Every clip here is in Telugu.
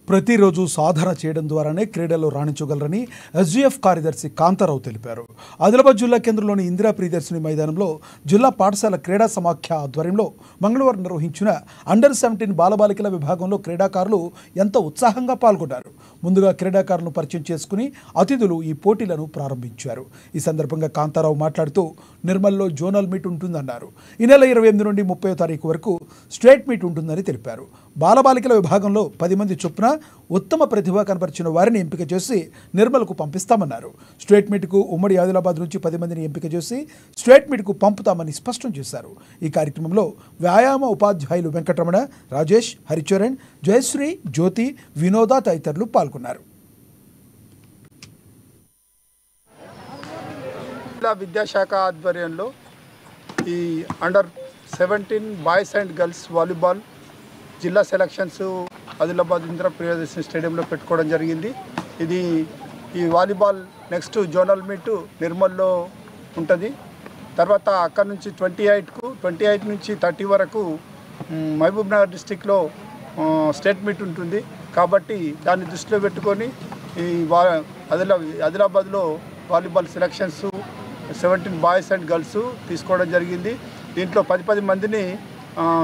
ప్రతిరోజు సాధన చేయడం ద్వారానే క్రీడల్లో రాణించగలరని ఎస్జీఎఫ్ కార్యదర్శి కాంతారావు తెలిపారు. ఆదిలాబాద్ జిల్లా కేంద్రంలోని ఇందిరా ప్రియదర్శిని మైదానంలో జిల్లా పాఠశాల క్రీడా సమాఖ్య ఆధ్వర్యంలో మంగళవారం నిర్వహించిన అండర్-17 బాలబాలికల విభాగంలో క్రీడాకారులు ఎంతో ఉత్సాహంగా పాల్గొన్నారు. ముందుగా క్రీడాకారులను పరిచయం చేసుకుని అతిథులు ఈ పోటీలను ప్రారంభించారు. ఈ సందర్భంగా కాంతారావు మాట్లాడుతూ నిర్మల్లో జోనల్ మీట్ ఉంటుందన్నారు. ఈ నెల 28 నుండి 30వ తారీఖు వరకు స్టేట్ మీట్ ఉంటుందని తెలిపారు. బాలబాలికల విభాగంలో 10 మంది చొప్పున ఉత్తమ ప్రతిభ కనబరిచిన వారిని ఎంపిక చేసి నిర్మల్కు పంపిస్తామన్నారు. స్టేట్ మీట్కు ఉమ్మడి ఆదిలాబాద్ నుంచి 10 మందిని ఎంపిక చేసి స్టేట్ మీట్కు పంపుతామని స్పష్టం చేశారు. ఈ కార్యక్రమంలో వ్యాయామ ఉపాధ్యాయులు వెంకటరమణ, రాజేష్, హరిచరణ్, జయశ్రీ, జ్యోతి, వినోద తదితరులు పాల్గొన్నారు. జిల్లా విద్యాశాఖ ఆధ్వర్యంలో ఈ అండర్-17 బాయ్స్ అండ్ గర్ల్స్ వాలీబాల్ జిల్లా సెలక్షన్స్ ఆదిలాబాద్ ఇందిరా ప్రియదర్శిని స్టేడియంలో పెట్టుకోవడం జరిగింది. ఈ వాలీబాల్ నెక్స్ట్ జోనల్ మీట్ నిర్మల్లో ఉంటుంది. తర్వాత అక్కడ నుంచి 28 నుంచి 30 వరకు మహబూబ్ నగర్ డిస్టిక్లో స్టేట్ మీట్ ఉంటుంది. కాబట్టి దాన్ని దృష్టిలో పెట్టుకొని ఈ ఆదిలాబాద్లో volleyball selections 17 boys and girls తీసుకోవడం జరిగింది. దీంట్లో 10 మందిని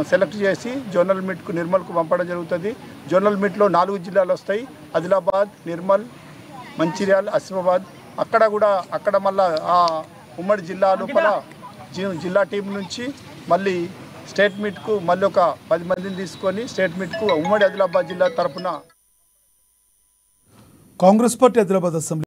సెలెక్ట్ చేసి జోనల్ మీట్కు నిర్మల్కు పంపడం జరుగుతుంది. జోనల్ మీట్లో 4 జిల్లాలు వస్తాయి: ఆదిలాబాద్, నిర్మల్, మంచిర్యాల, ఆసిఫాబాద్. అక్కడ మళ్ళీ ఆ ఉమ్మడి జిల్లా లోపల జిల్లా టీం నుంచి మళ్ళీ స్టేట్ మీట్కు మళ్ళీ ఒక 10 మందిని తీసుకొని స్టేట్ మీట్కు ఉమ్మడి ఆదిలాబాద్ జిల్లా తరఫున కాంగ్రెస్ పార్టీ ఆదిలాబాద్ అసెంబ్లీ